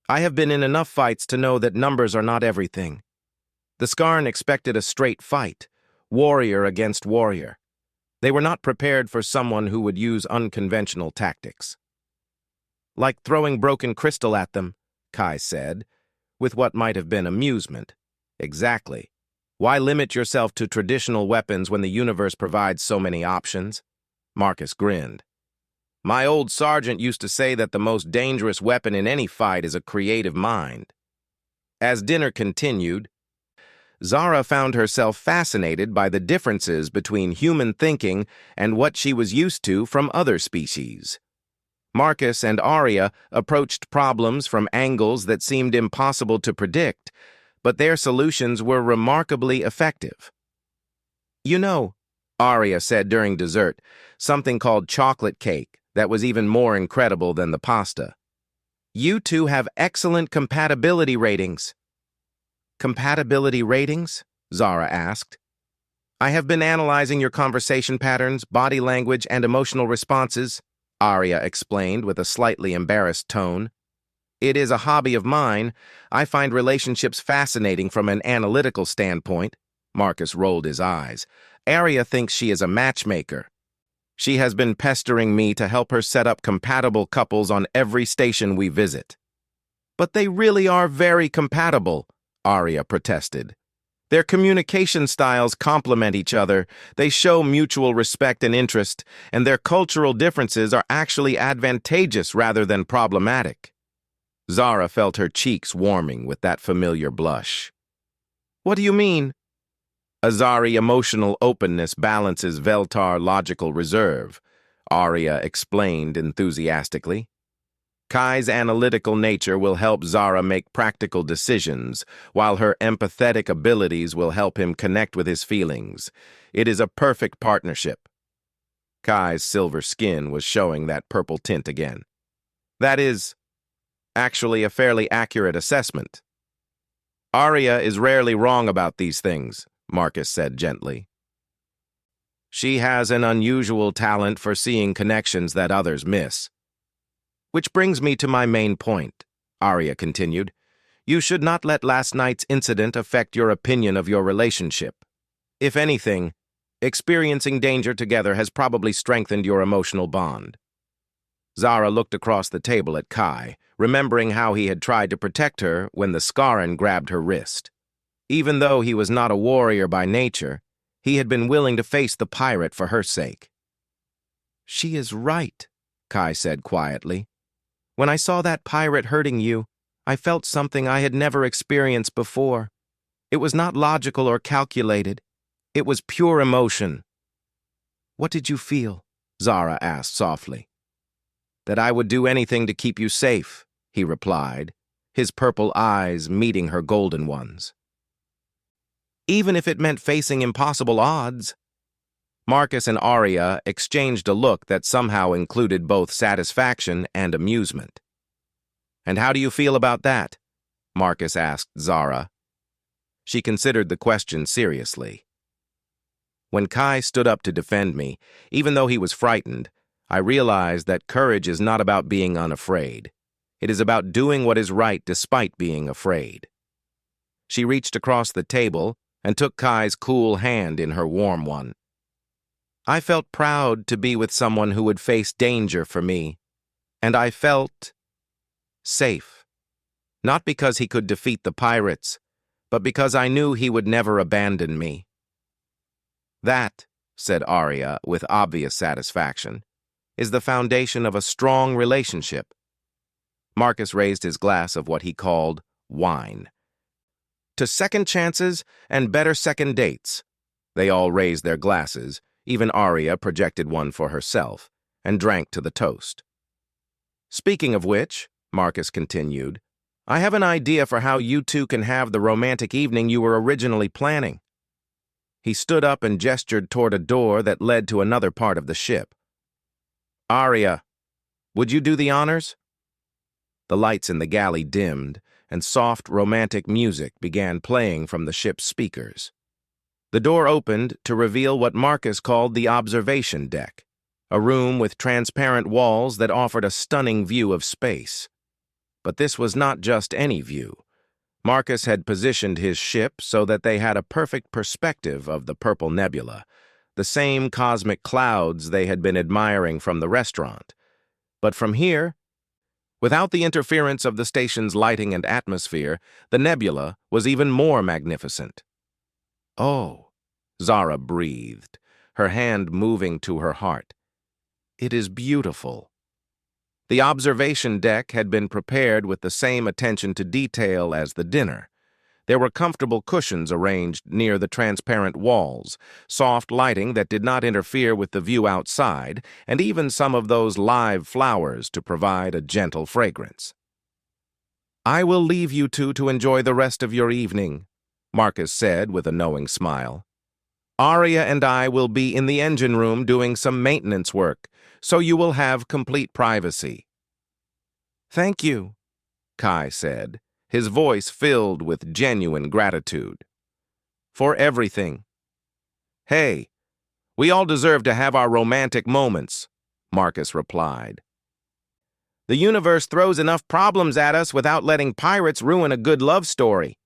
I have been in enough fights to know that numbers are not everything. The Scarn expected a straight fight, warrior against warrior. They were not prepared for someone who would use unconventional tactics." "Like throwing broken crystal at them," Kai said, with what might have been amusement. Exactly. Why limit yourself to traditional weapons when the universe provides so many options? Marcus grinned. My old sergeant used to say that the most dangerous weapon in any fight is a creative mind. As dinner continued, Zara found herself fascinated by the differences between human thinking and what she was used to from other species. Marcus and Arya approached problems from angles that seemed impossible to predict, but their solutions were remarkably effective. You know, Arya said during dessert, something called chocolate cake that was even more incredible than the pasta. You two have excellent compatibility ratings. Compatibility ratings? Zara asked. I have been analyzing your conversation patterns, body language, and emotional responses, Arya explained with a slightly embarrassed tone. It is a hobby of mine. I find relationships fascinating from an analytical standpoint. Marcus rolled his eyes. Arya thinks she is a matchmaker. She has been pestering me to help her set up compatible couples on every station we visit. But they really are very compatible, Arya protested. Their communication styles complement each other, they show mutual respect and interest, and their cultural differences are actually advantageous rather than problematic. Zara felt her cheeks warming with that familiar blush. What do you mean? Azari emotional openness balances Veltar logical reserve, Arya explained enthusiastically. Kai's analytical nature will help Zara make practical decisions, while her empathetic abilities will help him connect with his feelings. It is a perfect partnership. Kai's silver skin was showing that purple tint again. That is actually a fairly accurate assessment. Arya is rarely wrong about these things, Marcus said gently. She has an unusual talent for seeing connections that others miss. Which brings me to my main point, Arya continued. You should not let last night's incident affect your opinion of your relationship. If anything, experiencing danger together has probably strengthened your emotional bond. Zara looked across the table at Kai, remembering how he had tried to protect her when the Skaran grabbed her wrist. Even though he was not a warrior by nature, he had been willing to face the pirate for her sake. She is right, Kai said quietly. When I saw that pirate hurting you, I felt something I had never experienced before. It was not logical or calculated. It was pure emotion. What did you feel? Zara asked softly. That I would do anything to keep you safe, he replied, his purple eyes meeting her golden ones. Even if it meant facing impossible odds. Marcus and Arya exchanged a look that somehow included both satisfaction and amusement. And how do you feel about that? Marcus asked Zara. She considered the question seriously. When Kai stood up to defend me, even though he was frightened, I realized that courage is not about being unafraid. It is about doing what is right despite being afraid. She reached across the table and took Kai's cool hand in her warm one. I felt proud to be with someone who would face danger for me, and I felt safe. Not because he could defeat the pirates, but because I knew he would never abandon me. That, said Arya with obvious satisfaction, is the foundation of a strong relationship. Marcus raised his glass of what he called wine. To second chances and better second dates. They all raised their glasses, even Arya projected one for herself, and drank to the toast. Speaking of which, Marcus continued, I have an idea for how you two can have the romantic evening you were originally planning. He stood up and gestured toward a door that led to another part of the ship. Arya, would you do the honors? The lights in the galley dimmed, and soft, romantic music began playing from the ship's speakers. The door opened to reveal what Marcus called the observation deck, a room with transparent walls that offered a stunning view of space. But this was not just any view. Marcus had positioned his ship so that they had a perfect perspective of the purple nebula, the same cosmic clouds they had been admiring from the restaurant. But from here, Without the interference of the station's lighting and atmosphere, the nebula was even more magnificent. "Oh," Zara breathed, her hand moving to her heart. "It is beautiful." The observation deck had been prepared with the same attention to detail as the dinner. There were comfortable cushions arranged near the transparent walls, soft lighting that did not interfere with the view outside, and even some of those live flowers to provide a gentle fragrance. "I will leave you two to enjoy the rest of your evening," Marcus said with a knowing smile. "Arya and I will be in the engine room doing some maintenance work, so you will have complete privacy." "Thank you," Kai said, his voice filled with genuine gratitude. "For everything." "Hey, we all deserve to have our romantic moments," Marcus replied. "The universe throws enough problems at us without letting pirates ruin a good love story."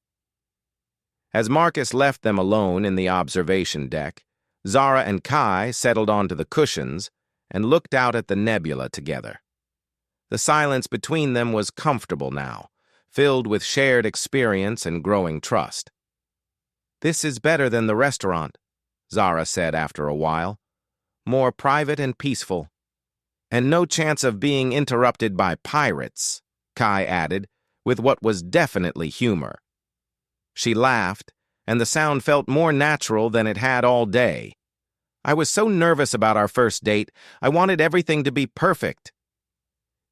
As Marcus left them alone in the observation deck, Zara and Kai settled onto the cushions and looked out at the nebula together. The silence between them was comfortable now, filled with shared experience and growing trust. "This is better than the restaurant," Zara said after a while. "More private and peaceful." "And no chance of being interrupted by pirates," Kai added, with what was definitely humor. She laughed, and the sound felt more natural than it had all day. "I was so nervous about our first date, I wanted everything to be perfect."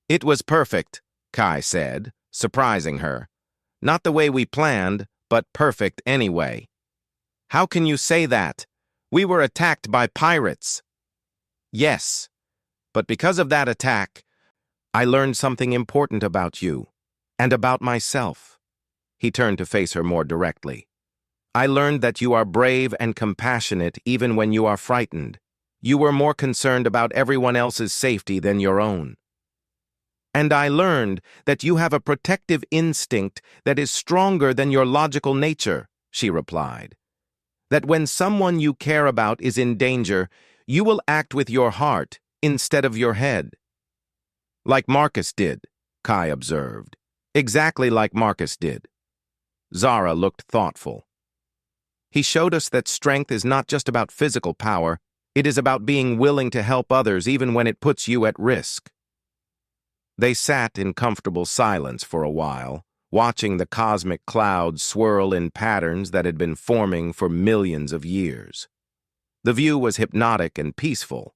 "It was perfect," Kai said, surprising her. "Not the way we planned, but perfect anyway." "How can you say that? We were attacked by pirates." "Yes, but because of that attack, I learned something important about you, and about myself." He turned to face her more directly. "I learned that you are brave and compassionate even when you are frightened. You were more concerned about everyone else's safety than your own. And I learned that you have a protective instinct that is stronger than your logical nature," she replied. "That when someone you care about is in danger, you will act with your heart instead of your head." "Like Marcus did," Kai observed. "Exactly like Marcus did." Zara looked thoughtful. "He showed us that strength is not just about physical power, it is about being willing to help others even when it puts you at risk." They sat in comfortable silence for a while, watching the cosmic clouds swirl in patterns that had been forming for millions of years. The view was hypnotic and peaceful,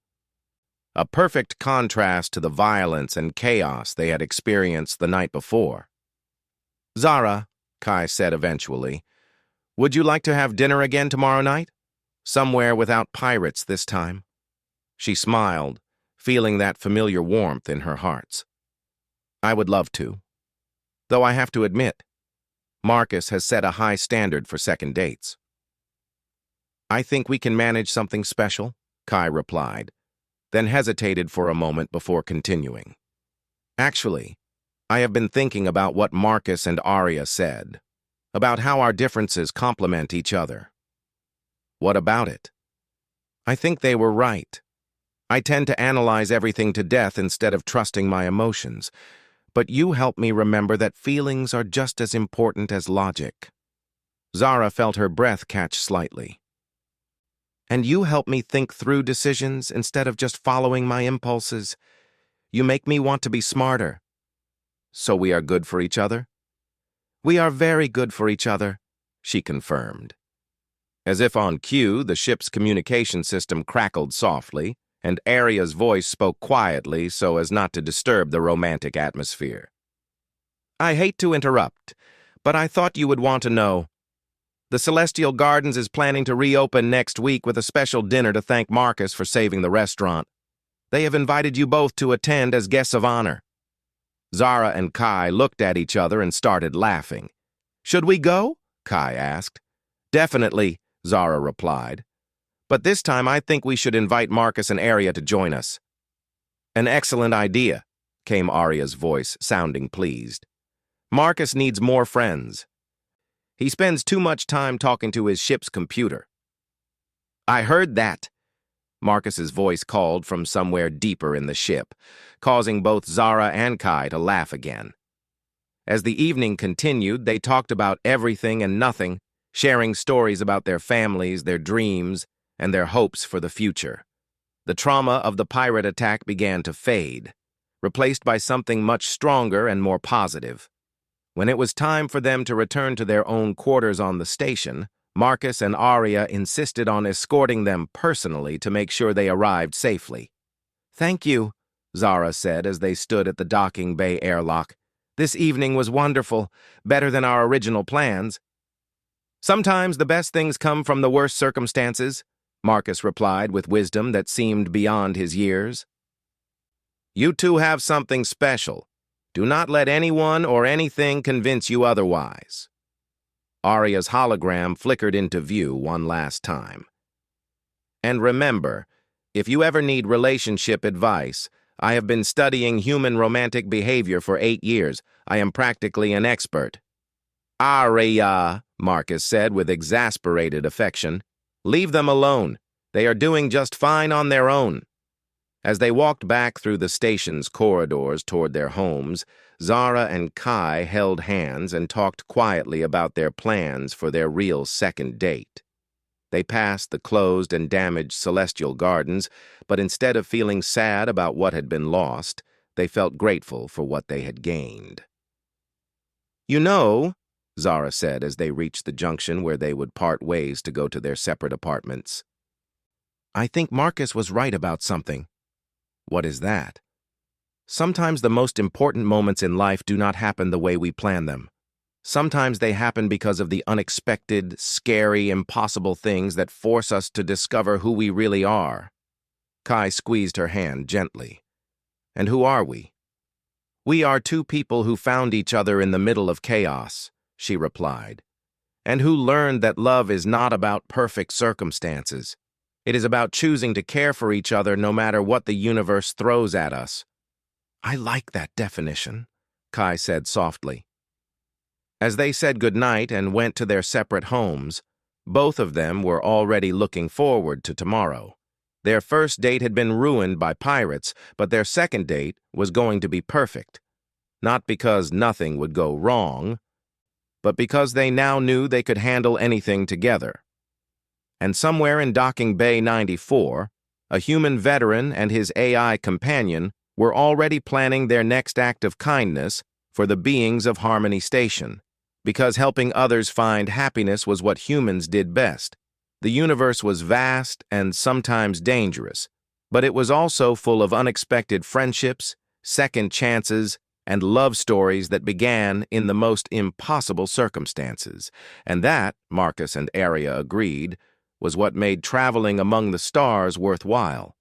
a perfect contrast to the violence and chaos they had experienced the night before. "Zara," Kai said eventually, "would you like to have dinner again tomorrow night? Somewhere without pirates this time?" She smiled, feeling that familiar warmth in her heart. "I would love to. Though I have to admit, Marcus has set a high standard for second dates." "I think we can manage something special," Kai replied, then hesitated for a moment before continuing. "Actually, I have been thinking about what Marcus and Arya said, about how our differences complement each other." "What about it?" "I think they were right. I tend to analyze everything to death instead of trusting my emotions, but you help me remember that feelings are just as important as logic." Zara felt her breath catch slightly. "And you help me think through decisions instead of just following my impulses. You make me want to be smarter." "So we are good for each other?" "We are very good for each other," she confirmed. As if on cue, the ship's communication system crackled softly, and Arya's voice spoke quietly so as not to disturb the romantic atmosphere. "I hate to interrupt, but I thought you would want to know. The Celestial Gardens is planning to reopen next week with a special dinner to thank Marcus for saving the restaurant. They have invited you both to attend as guests of honor." Zara and Kai looked at each other and started laughing. "Should we go?" Kai asked. "Definitely," Zara replied. "But this time I think we should invite Marcus and Arya to join us." "An excellent idea," came Arya's voice, sounding pleased. "Marcus needs more friends. He spends too much time talking to his ship's computer." "I heard that," Marcus's voice called from somewhere deeper in the ship, causing both Zara and Kai to laugh again. As the evening continued, they talked about everything and nothing, sharing stories about their families, their dreams, and their hopes for the future. The trauma of the pirate attack began to fade, replaced by something much stronger and more positive. When it was time for them to return to their own quarters on the station, Marcus and Arya insisted on escorting them personally to make sure they arrived safely. "Thank you," Zara said as they stood at the docking bay airlock. "This evening was wonderful, better than our original plans." "Sometimes the best things come from the worst circumstances," Marcus replied with wisdom that seemed beyond his years. "You two have something special. Do not let anyone or anything convince you otherwise." Arya's hologram flickered into view one last time. "And remember, if you ever need relationship advice, I have been studying human romantic behavior for 8 years. I am practically an expert." "Arya," Marcus said with exasperated affection. "Leave them alone. They are doing just fine on their own." As they walked back through the station's corridors toward their homes, Zara and Kai held hands and talked quietly about their plans for their real second date. They passed the closed and damaged celestial gardens, but instead of feeling sad about what had been lost, they felt grateful for what they had gained. "You know," Zara said as they reached the junction where they would part ways to go to their separate apartments, "I think Marcus was right about something." "What is that?" "Sometimes the most important moments in life do not happen the way we plan them. Sometimes they happen because of the unexpected, scary, impossible things that force us to discover who we really are." Kai squeezed her hand gently. "And who are we?" "We are two people who found each other in the middle of chaos," she replied, "and who learned that love is not about perfect circumstances. It is about choosing to care for each other no matter what the universe throws at us." "I like that definition," Kai said softly. As they said goodnight and went to their separate homes, both of them were already looking forward to tomorrow. Their first date had been ruined by pirates, but their second date was going to be perfect. Not because nothing would go wrong, but because they now knew they could handle anything together. And somewhere in Docking Bay 94, a human veteran and his AI companion were already planning their next act of kindness for the beings of Harmony Station, because helping others find happiness was what humans did best. The universe was vast and sometimes dangerous, but it was also full of unexpected friendships, second chances, and love stories that began in the most impossible circumstances. And that, Marcus and Arya agreed, was what made traveling among the stars worthwhile.